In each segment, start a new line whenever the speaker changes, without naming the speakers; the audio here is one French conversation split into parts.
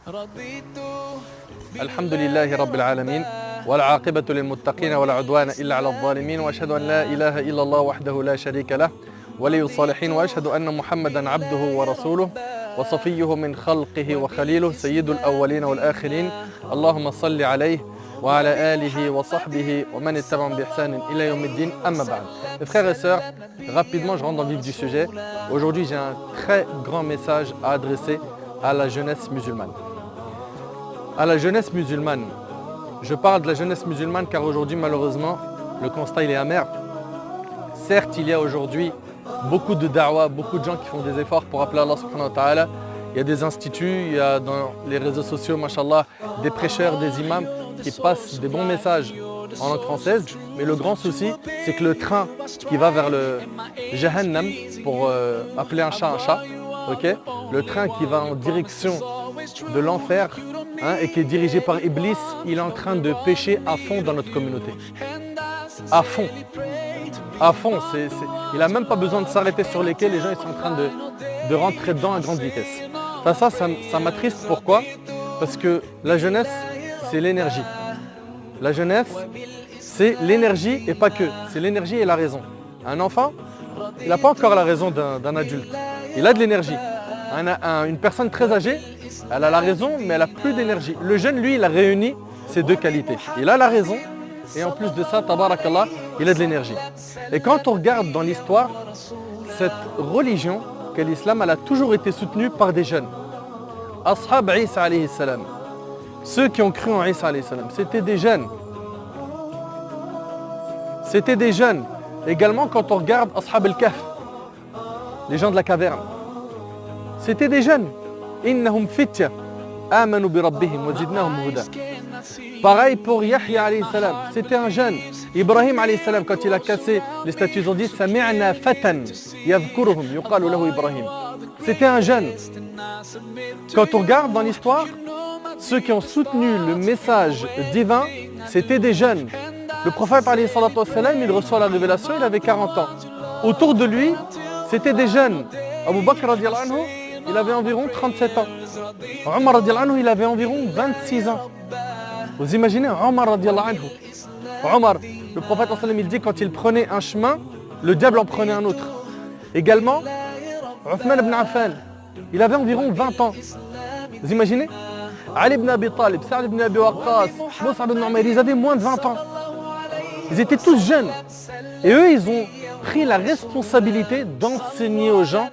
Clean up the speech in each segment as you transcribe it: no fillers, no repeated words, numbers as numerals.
الحمد لله رب العالمين والعاقبة للمتقين ولا عدوان إلا على الظالمين وأشهد أن لا إله إلا الله وحده لا شريك له ولي الصالحين وأشهد أن محمدا عبده ورسوله وصفيه من خلقه وخليله سيد الأولين والآخرين اللهم صل عليه وعلى آله وصحبه ومن اتبعهم بإحسان إلى يوم الدين أما بعد. Mes frères et sœurs, rapidement je rentre dans le vif du sujet. Aujourd'hui j'ai un très grand message à adresser à la jeunesse musulmane. À la jeunesse musulmane. Je parle de la jeunesse musulmane car aujourd'hui malheureusement le constat il est amer. Certes il y a aujourd'hui beaucoup de da'wah, beaucoup de gens qui font des efforts pour appeler Allah subhanahu wa ta'ala. Il y a des instituts, il y a dans les réseaux sociaux, mashallah, des prêcheurs, des imams qui passent des bons messages en langue française. Mais le grand souci, c'est que le train qui va vers le Jahannam, pour appeler un chat, okay, le train qui va en direction de l'enfer et qui est dirigé par Iblis, il est en train de pécher à fond dans notre communauté. À fond. À fond. Il n'a même pas besoin de s'arrêter sur les quais, les gens ils sont en train de rentrer dedans à grande vitesse. Ça m'attriste. Pourquoi? Parce que la jeunesse, c'est l'énergie. La jeunesse, c'est l'énergie et pas que. C'est l'énergie et la raison. Un enfant, il n'a pas encore la raison d'un adulte. Il a de l'énergie. Une personne très âgée, elle a la raison, mais elle n'a plus d'énergie. Le jeune, lui, il a réuni ces deux qualités. Il a la raison et en plus de ça, tabarakallah, il a de l'énergie. Et quand on regarde dans l'histoire, cette religion qu'est l'islam, elle a toujours été soutenue par des jeunes. Ashab Isa alayhi salam. Ceux qui ont cru en Isa alayhi salam, c'était des jeunes. C'était des jeunes. Également quand on regarde Ashab al-Kahf, les gens de la caverne, c'était des jeunes. Innahum fitya amanu bi rabbihim wa zidnahum huda. Pareil pour Yahya alayhi salam, c'était un jeune. Ibrahim alayhi salam, quand il a cassé les statues, ils ont dit Sami'na fatan yadhkuruhum yuqalu lahu Ibrahim. C'était un jeune. Quand on regarde dans l'histoire, ceux qui ont soutenu le message divin, c'était des jeunes. Le prophète alayhi salatu wassalam, il reçoit la révélation, il avait 40 ans. Autour de lui, c'était des jeunes. Abu Bakr radiallahu anhu, il avait environ 37 ans. Omar radiallahu anhu, il avait environ 26 ans. Vous imaginez Omar radiallahu anhu. Omar, le prophète il dit quand il prenait un chemin, le diable en prenait un autre. Également, Uthman ibn Affan, il avait environ 20 ans. Vous imaginez Ali ibn Abi Talib, Sa'd ibn Abi Waqqas, Mus'ab ibn Umayr, ils avaient moins de 20 ans. Ils étaient tous jeunes. Et eux, ils ont pris la responsabilité d'enseigner aux gens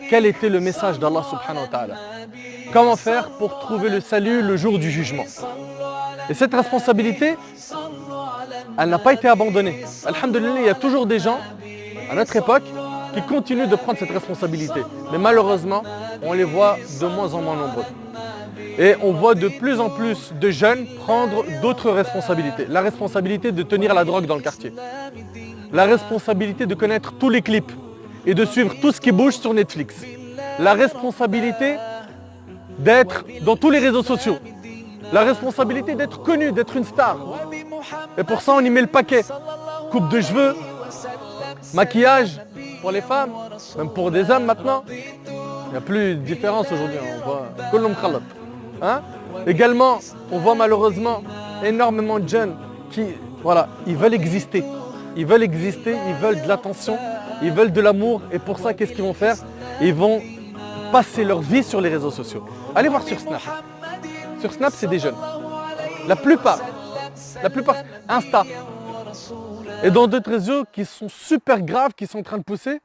quel était le message d'Allah subhanahu wa ta'ala. Comment faire pour trouver le salut le jour du jugement. Et cette responsabilité, elle n'a pas été abandonnée. Alhamdulillah, il y a toujours des gens, à notre époque, qui continuent de prendre cette responsabilité. Mais malheureusement, on les voit de moins en moins nombreux. Et on voit de plus en plus de jeunes prendre d'autres responsabilités. La responsabilité de tenir la drogue dans le quartier. La responsabilité de connaître tous les clips et de suivre tout ce qui bouge sur Netflix. La responsabilité d'être dans tous les réseaux sociaux. La responsabilité d'être connu, d'être une star. Et pour ça, on y met le paquet. Coupe de cheveux, maquillage pour les femmes, même pour des hommes maintenant. Il n'y a plus de différence aujourd'hui. On voit Kullum Khalat. Également, on voit malheureusement énormément de jeunes qui, voilà, ils veulent exister. Ils veulent exister, ils veulent de l'attention, ils veulent de l'amour. Et pour ça, qu'est-ce qu'ils vont faire? Ils vont passer leur vie sur les réseaux sociaux. Allez voir sur Snap. Sur Snap, c'est des jeunes. La plupart, Insta. Et dans d'autres réseaux qui sont super graves, qui sont en train de pousser,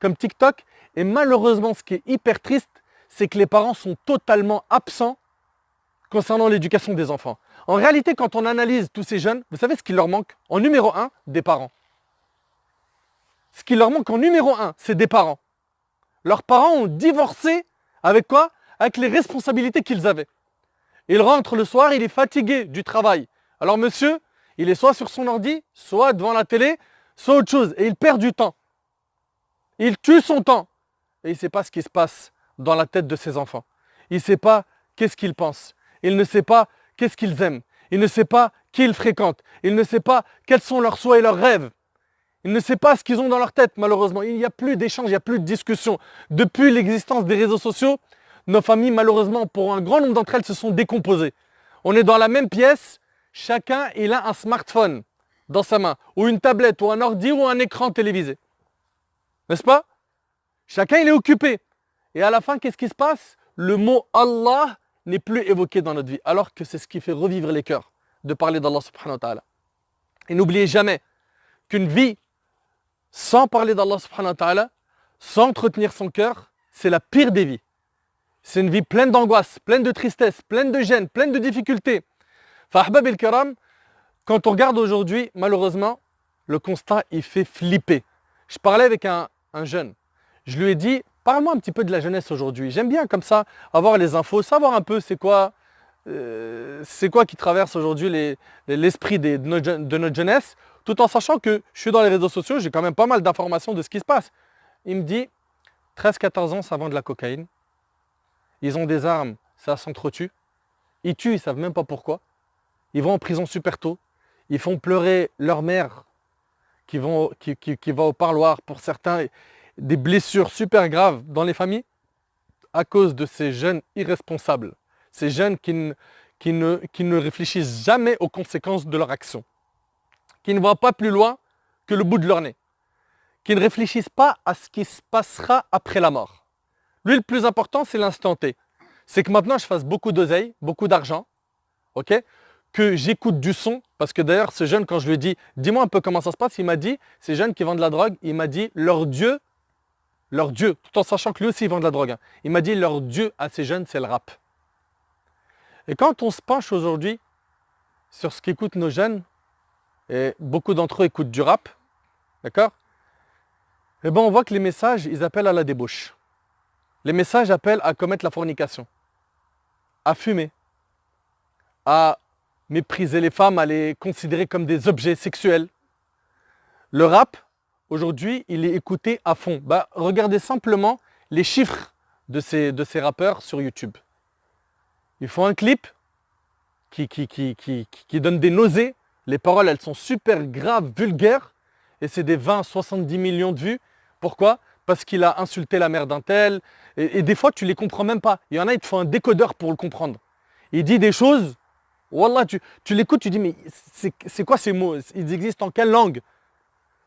comme TikTok. Et malheureusement, ce qui est hyper triste, c'est que les parents sont totalement absents concernant l'éducation des enfants. En réalité, quand on analyse tous ces jeunes, vous savez ce qui leur manque? En numéro 1, des parents. Ce qui leur manque en numéro 1, c'est des parents. Leurs parents ont divorcé avec quoi? Avec les responsabilités qu'ils avaient. Il rentre le soir, il est fatigué du travail. Alors monsieur, il est soit sur son ordi, soit devant la télé, soit autre chose. Et il perd du temps. Il tue son temps. Et il ne sait pas ce qui se passe dans la tête de ses enfants. Il ne sait pas qu'est-ce qu'ils pensent. Il ne sait pas qu'est-ce qu'ils aiment. Il ne sait pas qui ils fréquentent. Il ne sait pas quels sont leurs souhaits et leurs rêves. Il ne sait pas ce qu'ils ont dans leur tête, malheureusement. Il n'y a plus d'échange, il n'y a plus de discussion. Depuis l'existence des réseaux sociaux, Nos familles, malheureusement, pour un grand nombre d'entre elles, se sont décomposées. On est dans la même pièce, chacun il a un smartphone dans sa main, ou une tablette, ou un ordi, ou un écran télévisé. N'est-ce pas? Chacun il est occupé. Et à la fin, qu'est-ce qui se passe? Le mot Allah n'est plus évoqué dans notre vie, alors que c'est ce qui fait revivre les cœurs, de parler d'Allah subhanahu wa ta'ala. Et n'oubliez jamais qu'une vie sans parler d'Allah subhanahu wa ta'ala, sans entretenir son cœur, c'est la pire des vies. C'est une vie pleine d'angoisse, pleine de tristesse, pleine de gêne, pleine de difficultés. Fahbab el-Kiram, quand on regarde aujourd'hui, malheureusement, le constat, il fait flipper. Je parlais avec un jeune. Je lui ai dit, parle-moi un petit peu de la jeunesse aujourd'hui. J'aime bien comme ça avoir les infos, savoir un peu c'est quoi qui traverse aujourd'hui l'esprit de notre jeunesse, tout en sachant que je suis dans les réseaux sociaux, j'ai quand même pas mal d'informations de ce qui se passe. Il me dit, 13-14 ans, ça vend de la cocaïne. Ils ont des armes, ça s'entretue. Ils tuent, ils ne savent même pas pourquoi. Ils vont en prison super tôt. Ils font pleurer leur mère qui va au parloir pour certains. Des blessures super graves dans les familles à cause de ces jeunes irresponsables. Ces jeunes qui ne réfléchissent jamais aux conséquences de leur action. Qui ne voient pas plus loin que le bout de leur nez. Qui ne réfléchissent pas à ce qui se passera après la mort. Lui, le plus important, c'est l'instant T. C'est que maintenant, je fasse beaucoup d'oseille, beaucoup d'argent, ok, que j'écoute du son, parce que d'ailleurs, ce jeune, quand je lui ai dit, dis-moi un peu comment ça se passe, il m'a dit, ces jeunes qui vendent de la drogue, il m'a dit, leur Dieu, tout en sachant que lui aussi, il vend de la drogue, hein, il m'a dit, leur Dieu à ces jeunes, c'est le rap. Et quand on se penche aujourd'hui sur ce qu'écoutent nos jeunes, et beaucoup d'entre eux écoutent du rap, d'accord, eh ben on voit que les messages, ils appellent à la débauche. Les messages appellent à commettre la fornication, à fumer, à mépriser les femmes, à les considérer comme des objets sexuels. Le rap, aujourd'hui, il est écouté à fond. Regardez simplement les chiffres de ces rappeurs sur YouTube. Ils font un clip qui donne des nausées. Les paroles, elles sont super graves, vulgaires. Et c'est des 20-70 millions de vues. Pourquoi? Parce qu'il a insulté la mère d'un tel. Et des fois, tu ne les comprends même pas. Il y en a, il te faut un décodeur pour le comprendre. Il dit des choses, wallah, tu l'écoutes, tu dis, mais c'est quoi ces mots? Ils existent en quelle langue?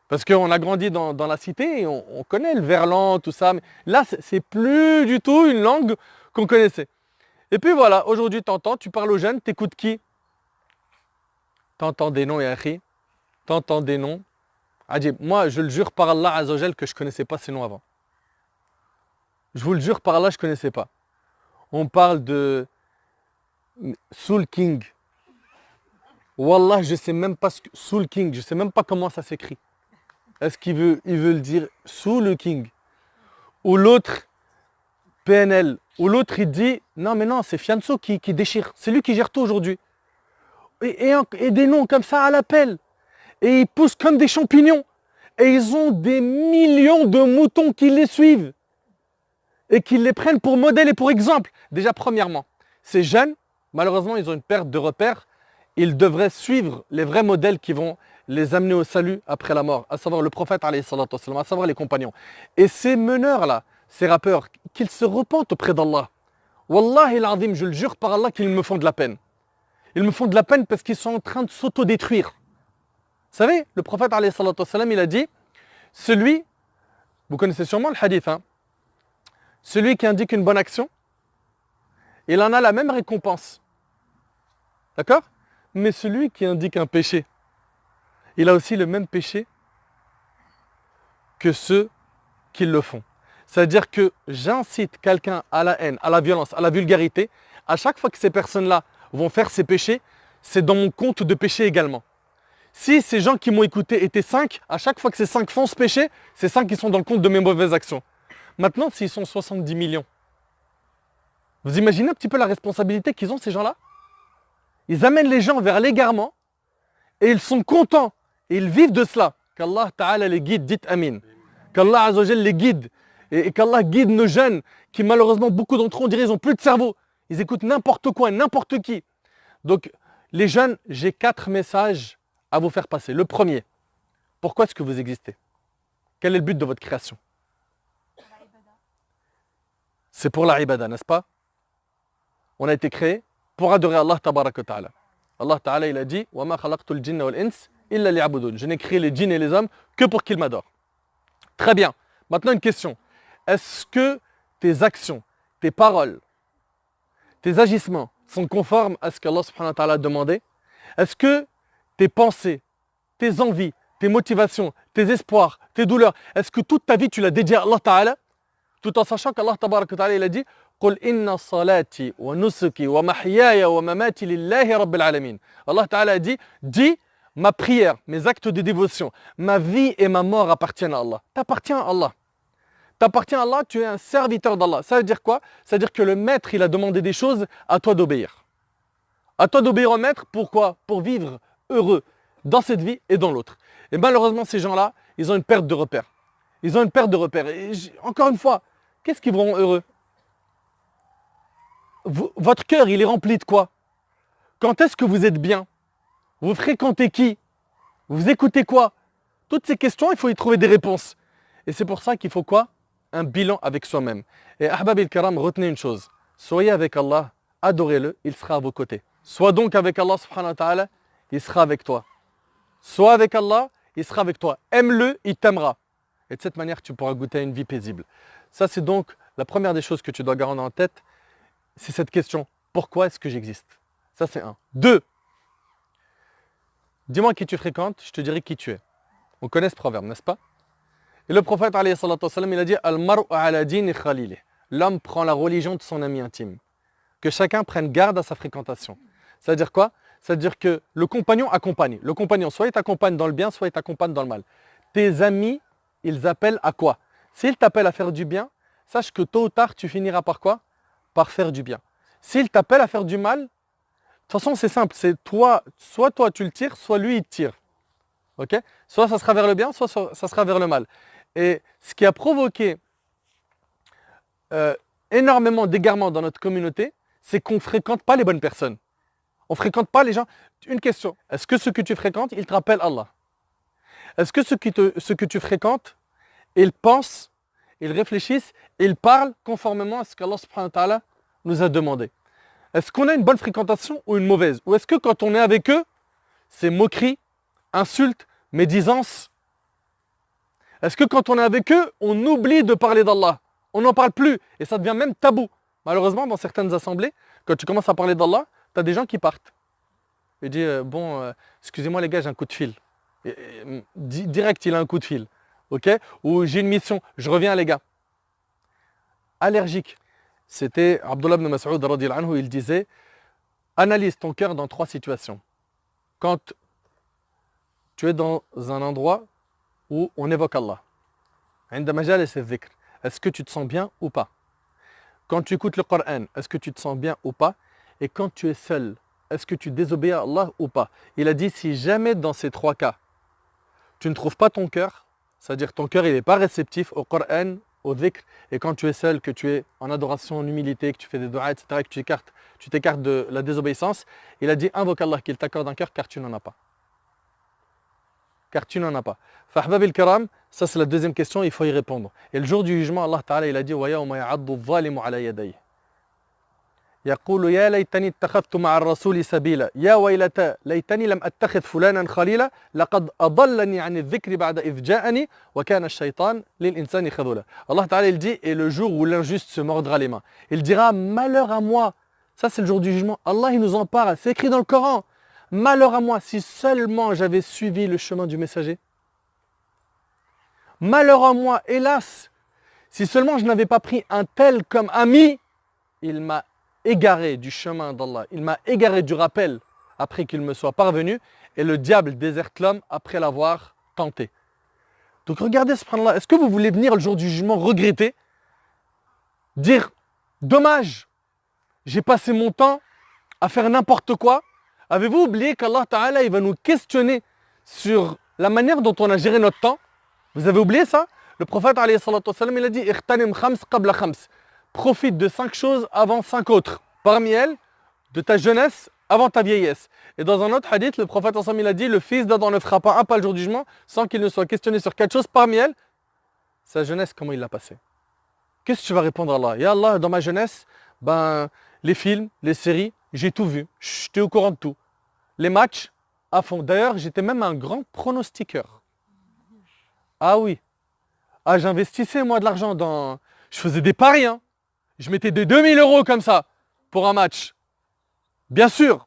Parce qu'on a grandi dans la cité et on connaît le verlan, tout ça. Mais là, c'est plus du tout une langue qu'on connaissait. Et puis voilà, aujourd'hui, tu parles aux jeunes, t'écoutes qui? T'entends des noms, Yahi. T'entends des noms. Adjib, moi, je le jure par Allah Azzawajal que je ne connaissais pas ces noms avant. Je vous le jure par Allah, je ne connaissais pas. On parle de Soul King. Wallah, je ne sais même pas Soul King, je ne sais même pas comment ça s'écrit. Est-ce qu'il veut le dire Soul King? Ou l'autre, PNL. Ou l'autre, il dit, non mais non, c'est Fianso qui déchire. C'est lui qui gère tout aujourd'hui. Et des noms comme ça à l'appel. Et ils poussent comme des champignons. Et ils ont des millions de moutons qui les suivent. Et qui les prennent pour modèle et pour exemple. Déjà, premièrement, ces jeunes, malheureusement, ils ont une perte de repères. Ils devraient suivre les vrais modèles qui vont les amener au salut après la mort, à savoir le prophète, à savoir les compagnons. Et ces meneurs-là, ces rappeurs, qu'ils se repentent auprès d'Allah. Wallahi al-azim, je le jure par Allah qu'ils me font de la peine. Ils me font de la peine parce qu'ils sont en train de s'autodétruire. Vous savez, le prophète, il a dit, vous connaissez sûrement le hadith, hein, celui qui indique une bonne action, il en a la même récompense. D'accord? Mais celui qui indique un péché, il a aussi le même péché que ceux qui le font. C'est-à-dire que j'incite quelqu'un à la haine, à la violence, à la vulgarité. À chaque fois que ces personnes-là vont faire ces péchés, c'est dans mon compte de péché également. Si ces gens qui m'ont écouté étaient 5, à chaque fois que ces 5 font ce péché, c'est 5 qui sont dans le compte de mes mauvaises actions. Maintenant, s'ils sont 70 millions, vous imaginez un petit peu la responsabilité qu'ils ont, ces gens-là? Ils amènent les gens vers l'égarement et ils sont contents et ils vivent de cela. Qu'Allah Ta'ala les guide, dites Amin. Qu'Allah Azzawajal les guide et qu'Allah guide nos jeunes qui malheureusement, beaucoup d'entre eux, on dirait, ils n'ont plus de cerveau. Ils écoutent n'importe quoi, n'importe qui. Donc, les jeunes, j'ai 4 messages à vous faire passer. Le premier, pourquoi est-ce que vous existez? Quel est le but de votre création? C'est pour la ibada, n'est-ce pas? On a été créé pour adorer Allah tabaraka wa ta'ala. Allah ta'ala, il a dit وَمَا خَلَقْتُ الْجِنَّ وَالْإِنسِ إِلَّا لِيَعْبُدُونَ. Je n'ai créé les djinns et les hommes que pour qu'ils m'adorent. Très bien. Maintenant une question. Est-ce que tes actions, tes paroles, tes agissements sont conformes à ce qu'Allah subhanahu wa ta'ala a demandé? Est-ce que tes pensées, tes envies, tes motivations, tes espoirs, tes douleurs, est-ce que toute ta vie tu l'as dédiée à Allah ta'ala? Tout en sachant qu'Allah tabaraka wa ta'ala il a dit قُلْ إِنَّ صَلَاتِي وَنُسُكِي وَمَحْيَايَ وَمَمَاتِي لِلَّهِ رَبِّ الْعَالَمِينَ. Allah ta'ala a dit, dis, ma prière, mes actes de dévotion, ma vie et ma mort appartiennent à Allah. T'appartiens à Allah. T'appartiens à Allah, tu es un serviteur d'Allah. Ça veut dire quoi? Ça veut dire que le maître, il a demandé des choses, à toi d'obéir. À toi d'obéir au maître, pourquoi? Pour vivre heureux dans cette vie et dans l'autre. Et malheureusement, ces gens-là, ils ont une perte de repère. Ils ont une perte de repère. Et encore une fois, qu'est-ce qui vous rend heureux? Votre cœur, il est rempli de quoi? Quand est-ce que vous êtes bien? Vous fréquentez qui? Vous écoutez quoi? Toutes ces questions, il faut y trouver des réponses. Et c'est pour ça qu'il faut quoi? Un bilan avec soi-même. Et Ahbab il-Karam, retenez une chose. Soyez avec Allah, adorez-le, il sera à vos côtés. Sois donc avec Allah subhanahu wa ta'ala, il sera avec toi. Sois avec Allah, il sera avec toi. Aime-le, il t'aimera. Et de cette manière, tu pourras goûter à une vie paisible. Ça, c'est donc la première des choses que tu dois garder en tête. C'est cette question. Pourquoi est-ce que j'existe? Ça, c'est un. Deux. Dis-moi qui tu fréquentes, je te dirai qui tu es. On connaît ce proverbe, n'est-ce pas? Et le prophète, alayhi salatu wassalam, il a dit Al-mar'u ala dini khalilih. L'homme prend la religion de son ami intime. Que chacun prenne garde à sa fréquentation. Ça veut dire quoi? Ça veut dire que le compagnon accompagne. Le compagnon, soit il t'accompagne dans le bien, soit il t'accompagne dans le mal. Tes amis, ils appellent à quoi? S'ils t'appellent à faire du bien, sache que tôt ou tard, tu finiras par quoi? Par faire du bien. S'ils t'appellent à faire du mal, de toute façon, c'est simple. C'est toi, soit toi tu le tires, soit lui il te tire. Ok? Soit ça sera vers le bien, soit ça sera vers le mal. Et ce qui a provoqué énormément d'égarements dans notre communauté, c'est qu'on ne fréquente pas les bonnes personnes. On ne fréquente pas les gens. Une question, est-ce que ce que tu fréquentes, il te rappelle Allah? Est-ce que ce que tu fréquentes, ils pensent, ils réfléchissent, ils parlent conformément à ce qu'Allah subhanahu wa ta'ala nous a demandé? Est-ce qu'on a une bonne fréquentation ou une mauvaise? Ou est-ce que quand on est avec eux, c'est moquerie, insulte, médisance? Est-ce que quand on est avec eux, on oublie de parler d'Allah? On n'en parle plus et ça devient même tabou. Malheureusement, dans certaines assemblées, quand tu commences à parler d'Allah, tu as des gens qui partent. Il dit, excusez-moi les gars, j'ai un coup de fil. Direct, il a un coup de fil. Ok? Ou j'ai une mission, je reviens les gars. Allergique. C'était Abdullah ibn Mas'ud radiyallahu anhu, il disait, analyse ton cœur dans 3 situations. Quand tu es dans un endroit où on évoque Allah. Est-ce que tu te sens bien ou pas? Quand tu écoutes le Coran, est-ce que tu te sens bien ou pas? Et quand tu es seul, est-ce que tu désobéis à Allah ou pas? Il a dit, si jamais dans ces 3 cas, tu ne trouves pas ton cœur, c'est-à-dire ton cœur il n'est pas réceptif au Coran, au dhikr, et quand tu es seul, que tu es en adoration, en humilité, que tu fais des doigts, etc., que tu t'écartes de la désobéissance, il a dit, invoque Allah qu'il t'accorde un cœur car tu n'en as pas. Car tu n'en as pas. Fahbab il-Karam, ça c'est la deuxième question, il faut y répondre. Et le jour du jugement, Allah Ta'ala il a dit وَيَوْمَ يَعَضُّ الظَّالِمُ عَلَى يَدَيْهِ يقول يا ليتني اتخذت مع الرسول سبيلا يا ويلتى ليتني لم أتخذ فلانا خليلا لقد أضلني عن الذكر بعد إذ جاءني وكان الشيطان للإنسان خذولا. Allah Ta'ala il dit, et le jour où l'injuste se mordra les mains, il dira malheur à moi. Ça c'est le jour du jugement. Allah il nous en parle, c'est écrit dans le Coran. Malheur à moi si seulement j'avais suivi le chemin du messager. Malheur à moi, hélas, si seulement je n'avais pas pris un tel comme ami, il m'a égaré du chemin d'Allah, il m'a égaré du rappel après qu'il me soit parvenu, et le diable déserte l'homme après l'avoir tenté. Donc regardez, subhanallah, est-ce que vous voulez venir le jour du jugement regretter, dire, dommage, j'ai passé mon temps à faire n'importe quoi? Avez-vous oublié qu'Allah Ta'ala il va nous questionner sur la manière dont on a géré notre temps? Vous avez oublié ça? Le prophète alayhi salatu wassalam, il a dit Ikhtanim khams qabla khams. Profite de 5 choses avant 5 autres. Parmi elles, de ta jeunesse avant ta vieillesse. Et dans un autre hadith, le prophète il a dit le fils d'Adam ne fera pas un pas le jour du jugement sans qu'il ne soit questionné sur 4 choses. Parmi elles, sa jeunesse, comment il l'a passée. Qu'est-ce que tu vas répondre à Allah? Ya Allah, dans ma jeunesse, les films, les séries, j'ai tout vu. J'étais au courant de tout. Les matchs, à fond. D'ailleurs, j'étais même un grand pronostiqueur. Ah oui. Ah, j'investissais moi de l'argent dans... Je faisais des paris, hein. Je mettais des 2000 € comme ça pour un match. Bien sûr.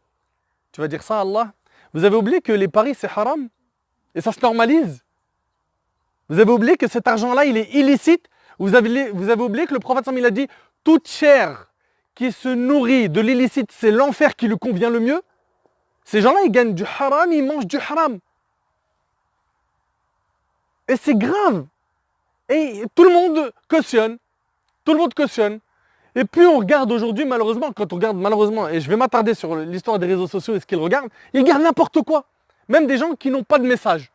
Tu vas dire ça à Allah? Vous avez oublié que les paris, c'est haram? Et ça se normalise? Vous avez oublié que cet argent-là, il est illicite? Vous avez oublié que le prophète il a dit « Toute chair qui se nourrit de l'illicite, c'est l'enfer qui lui convient le mieux ». Ces gens-là, ils gagnent du haram, ils mangent du haram. Et c'est grave. Et tout le monde cautionne. Tout le monde cautionne. Et puis on regarde aujourd'hui, malheureusement, quand on regarde malheureusement, et je vais m'attarder sur l'histoire des réseaux sociaux et ce qu'ils regardent, ils regardent n'importe quoi. Même des gens qui n'ont pas de message.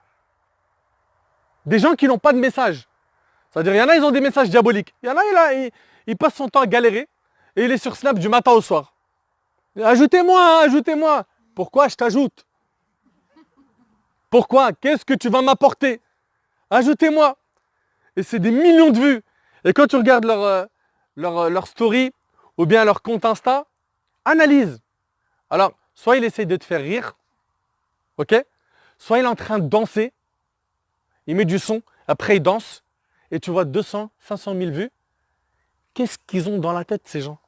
Des gens qui n'ont pas de message. C'est-à-dire, il y en a, ils ont des messages diaboliques. Il y en a, il passe son temps à galérer et il est sur Snap du matin au soir. Ajoutez-moi, hein, ajoutez-moi. Pourquoi je t'ajoute? Pourquoi? Qu'est-ce que tu vas m'apporter? Ajoutez-moi. Et c'est des millions de vues. Et quand tu regardes leur story ou bien leur compte Insta, analyse. Alors, soit il essaye de te faire rire, ok? Soit il est en train de danser, il met du son, après il danse, et tu vois 200, 500 000 vues. Qu'est-ce qu'ils ont dans la tête, ces gens?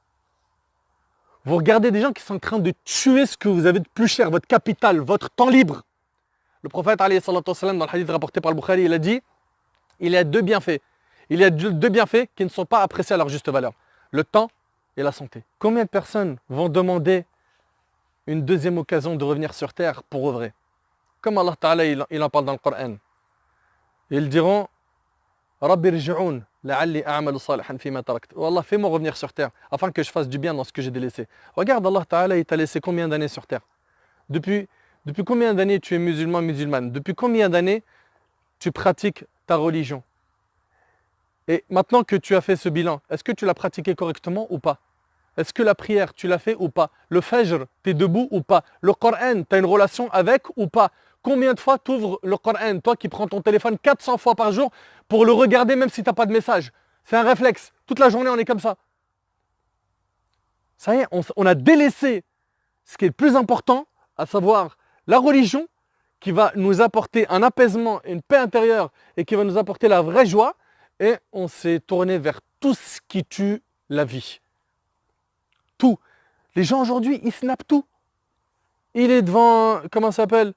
Vous regardez des gens qui sont en train de tuer ce que vous avez de plus cher, votre capital, votre temps libre. Le prophète, alayhi salatu wassalam, dans le hadith rapporté par le Bukhari, il a dit, il y a deux bienfaits. Il y a deux bienfaits qui ne sont pas appréciés à leur juste valeur. Le temps et la santé. Combien de personnes vont demander une deuxième occasion de revenir sur terre pour œuvrer? Comme Allah Ta'ala, il en parle dans le Coran. Ils diront, Rabbi rji'oun, la'alli a'malu salihan fima tarakt. Oh Allah, fais-moi revenir sur terre, afin que je fasse du bien dans ce que j'ai délaissé. Regarde, Allah Ta'ala, il t'a laissé combien d'années sur terre? Depuis combien d'années tu es musulman, musulmane? Depuis combien d'années tu pratiques ta religion? Et maintenant que tu as fait ce bilan, est-ce que tu l'as pratiqué correctement ou pas? Est-ce que la prière, tu l'as fait ou pas? Le fajr, tu es debout ou pas? Le Coran, tu as une relation avec ou pas? Combien de fois tu ouvres le Coran, toi qui prends ton téléphone 400 fois par jour pour le regarder même si tu n'as pas de message? C'est un réflexe. Toute la journée, on est comme ça. Ça y est, on a délaissé ce qui est le plus important, à savoir la religion, qui va nous apporter un apaisement, une paix intérieure et qui va nous apporter la vraie joie. Et on s'est tourné vers tout ce qui tue la vie. Tout. Les gens aujourd'hui, ils snappent tout. Il est devant, comment ça s'appelle,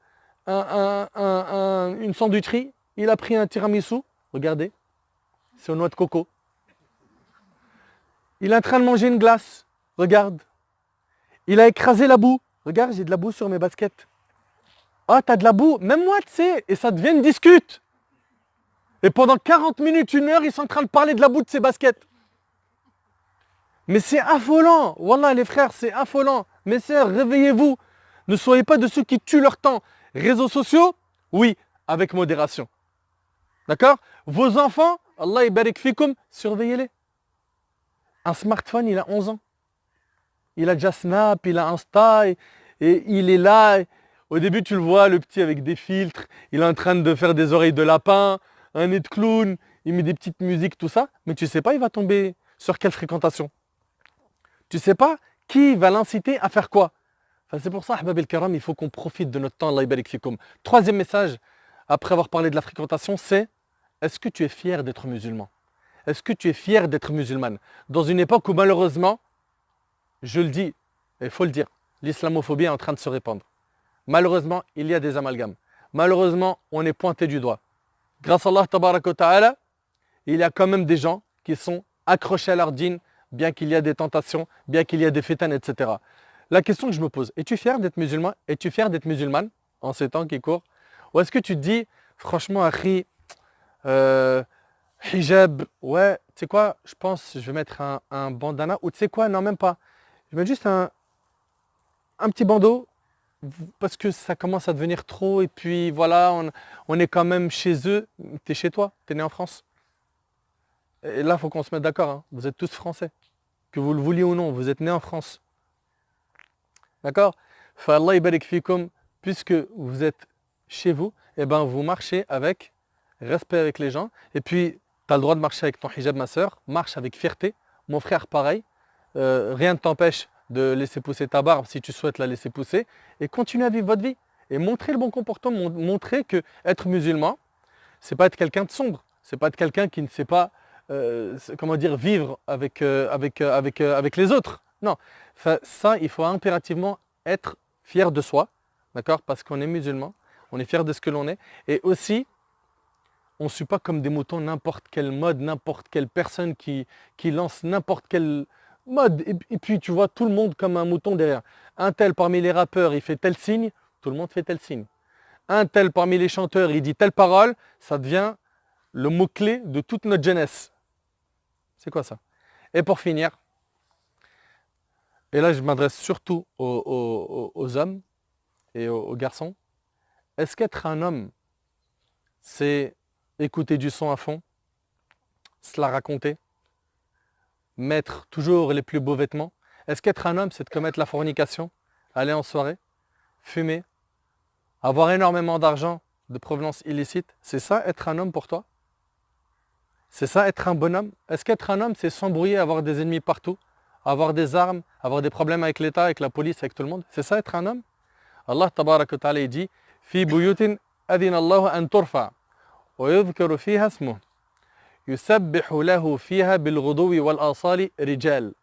une sandwicherie. Il a pris un tiramisu. Regardez, c'est aux noix de coco. Il est en train de manger une glace. Regarde. Il a écrasé la boue. Regarde, j'ai de la boue sur mes baskets. Ah, t'as de la boue? Même moi, tu sais. Et ça devient une discute. Et pendant 40 minutes, 1 heure, ils sont en train de parler de la boue de ses baskets. Mais c'est affolant. Wallah, les frères, c'est affolant. Mes sœurs, réveillez-vous. Ne soyez pas de ceux qui tuent leur temps. Réseaux sociaux, oui, avec modération. D'accord? Vos enfants, Allah ibarik fikum, surveillez-les. Un smartphone, il a 11 ans. Il a déjà Snap, il a Insta, et il est là. Au début, tu le vois, le petit avec des filtres. Il est en train de faire des oreilles de lapin, un nez de clown. Il met des petites musiques, tout ça. Mais tu ne sais pas, il va tomber sur quelle fréquentation. Tu ne sais pas qui va l'inciter à faire quoi. Enfin, c'est pour ça, Ahbab el-Karam, il faut qu'on profite de notre temps, Allah ibarik fikoum. Troisième message, après avoir parlé de la fréquentation, c'est: est-ce que tu es fier d'être musulman? Est-ce que tu es fier d'être musulmane? Dans une époque où malheureusement, je le dis, et il faut le dire, l'islamophobie est en train de se répandre. Malheureusement, il y a des amalgames. Malheureusement, on est pointé du doigt. Grâce à Allah, tabaraka wa ta'ala, il y a quand même des gens qui sont accrochés à leur dîn, bien qu'il y a des tentations, bien qu'il y a des fitanes, etc. La question que je me pose, es-tu fier d'être musulman? Es-tu fier d'être musulmane en ces temps qui courent? Ou est-ce que tu te dis, franchement, Akhi, hijab, ouais, tu sais quoi, je pense je vais mettre un bandana, ou tu sais quoi, non même pas. Je vais mettre juste un petit bandeau, parce que ça commence à devenir trop, et puis voilà, on est quand même chez eux. Tu es chez toi, tu es né en France. Et là, il faut qu'on se mette d'accord, hein. Vous êtes tous français. Que vous le vouliez ou non, vous êtes né en France. D'accord? Fa'Allah ibarik fikum, puisque vous êtes chez vous, et ben vous marchez avec respect avec les gens. Et puis, tu as le droit de marcher avec ton hijab, ma soeur. Marche avec fierté. Mon frère, pareil. Rien ne t'empêche de laisser pousser ta barbe si tu souhaites la laisser pousser, et continuer à vivre votre vie. Et montrer le bon comportement, montrer que être musulman, c'est pas être quelqu'un de sombre, c'est pas être quelqu'un qui ne sait pas comment dire, vivre avec les autres. Non, ça, il faut impérativement être fier de soi, d'accord, parce qu'on est musulman, on est fier de ce que l'on est, et aussi, on ne suit pas comme des moutons n'importe quelle mode, n'importe quelle personne qui lance n'importe quelle mode, et puis tu vois tout le monde comme un mouton derrière. Un tel parmi les rappeurs, il fait tel signe, tout le monde fait tel signe. Un tel parmi les chanteurs, il dit telle parole, ça devient le mot-clé de toute notre jeunesse. C'est quoi ça? Et pour finir, et là je m'adresse surtout aux hommes et aux garçons, est-ce qu'être un homme, c'est écouter du son à fond, se la raconter, mettre toujours les plus beaux vêtements? Est-ce qu'être un homme, c'est de commettre la fornication, aller en soirée, fumer, avoir énormément d'argent de provenance illicite? C'est ça être un homme pour toi? C'est ça être un bonhomme? Est-ce qu'être un homme, c'est s'embrouiller, avoir des ennemis partout, avoir des armes, avoir des problèmes avec l'État, avec la police, avec tout le monde? C'est ça être un homme? Allah tabaraka wa ta'ala dit Fi buyutin adina Allahu an turfa wa yudhkaru fiha ismuh yusabbihu lahu fiha bil ghuduwi wal asali rijal.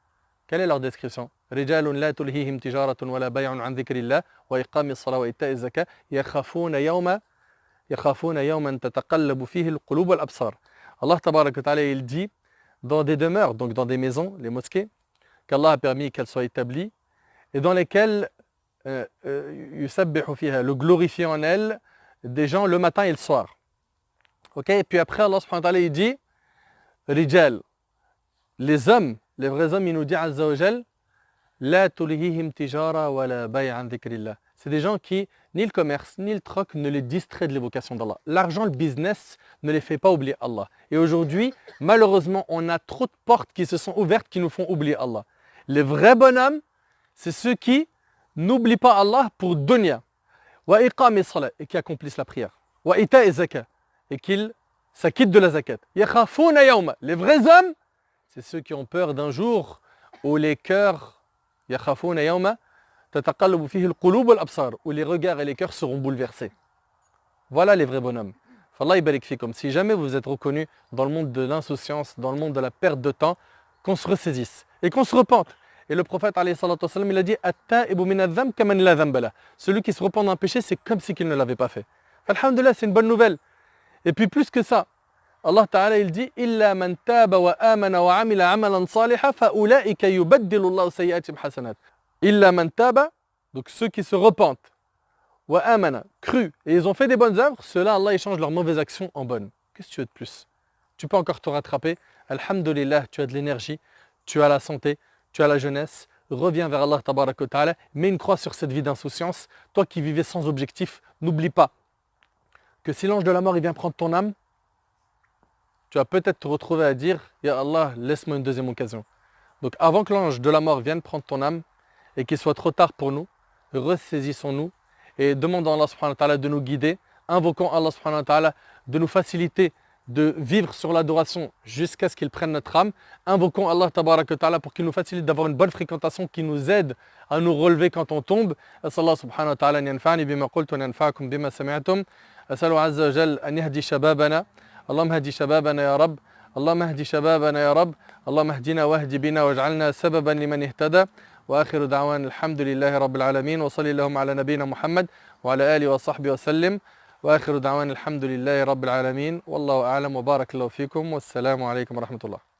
Quelle est leur description? رجال لا تلهيهم تجارة ولا بيع عن ذكر الله وإقام الصلاة وإيتاء الزكاة يخافون يوما تتقلب فيه القلوب والأبصار. Allah tabaraka wa ta'ala, il dit dans des demeures, donc dans des maisons, les mosquées, qu'Allah a permis qu'elles soient établies et dans lesquelles yusabbihu fiha, le glorifier en elles, des gens le matin et le soir. Ok, et puis après Allah subhanahu wa ta'ala il dit Rijal, les hommes, les vrais hommes, il nous dit Azza wa Jal, La tulhihim tijara wa la bay' an dhikrillah. C'est des gens qui, ni le commerce, ni le troc ne les distraient de l'évocation d'Allah. L'argent, le business ne les fait pas oublier Allah. Et aujourd'hui, malheureusement, on a trop de portes qui se sont ouvertes qui nous font oublier Allah. Les vrais bonhommes, c'est ceux qui n'oublient pas Allah pour dunya. Wa iqam as-salat, et qui accomplissent la prière. Wa ita zakat, et qu'ils s'acquittent de la zakat. Yakhafuna yawma. Les vrais hommes, c'est ceux qui ont peur d'un jour où les cœurs, yakhafuna yawma, tataqallabu fihi al-qulub wal-absar, où les regards et les cœurs seront bouleversés. Voilà les vrais bonhommes. Fallah ibarik fikum. Si jamais vous êtes reconnu dans le monde de l'insouciance, dans le monde de la perte de temps, qu'on se ressaisisse et qu'on se repente. Et le prophète alayhi salatu wassalam, il a dit At-ta'ibu min adh-dhanb kaman la dhanba lah. Celui qui se repent d'un péché, c'est comme si qu'il ne l'avait pas fait. Alhamdulillah, c'est une bonne nouvelle. Et puis plus que ça, Allah Ta'ala il dit Illa man taba wa amana wa amila amalan saliha fa ulaika yubaddilu Allahu sayyi'atihim hasanat. Illa man taba, donc ceux qui se repentent, wa amana, cru, et ils ont fait des bonnes œuvres, ceux-là, Allah échange leurs mauvaises actions en bonnes. Qu'est-ce que tu veux de plus? Tu peux encore te rattraper. Alhamdulillah, tu as de l'énergie, tu as la santé, tu as la jeunesse. Reviens vers Allah Tabaraka wa Ta'ala, mets une croix sur cette vie d'insouciance. Toi qui vivais sans objectif, n'oublie pas que si l'ange de la mort il vient prendre ton âme, tu vas peut-être te retrouver à dire Ya Allah, laisse-moi une deuxième occasion. Donc avant que l'ange de la mort vienne prendre ton âme et qu'il soit trop tard pour nous, ressaisissons-nous et demandons à Allah subhanahu wa ta'ala de nous guider, invoquons Allah subhanahu wa ta'ala de nous faciliter de vivre sur l'adoration jusqu'à ce qu'il prenne notre âme. Invoquons Allah tabaraka wa ta'ala pour qu'il nous facilite d'avoir une bonne fréquentation qui nous aide à nous relever quand on tombe. Allah subhanahu wa ta'ala yanfa'ni bima qultu wa yanfa'akum bima sami'tum. As'alu azza wa jal an yahdi shababana. Allahumma hdi shababana ya Rabb. Allahumma hdi shababana ya Rabb. Allahumma hdina wahdi bina waj'alna sababan liman ihtada. وآخر دعوانا الحمد لله رب العالمين وصلي اللهم على نبينا محمد وعلى آله وصحبه وسلم وآخر دعوانا الحمد لله رب العالمين والله أعلم وبارك الله فيكم والسلام عليكم ورحمة الله.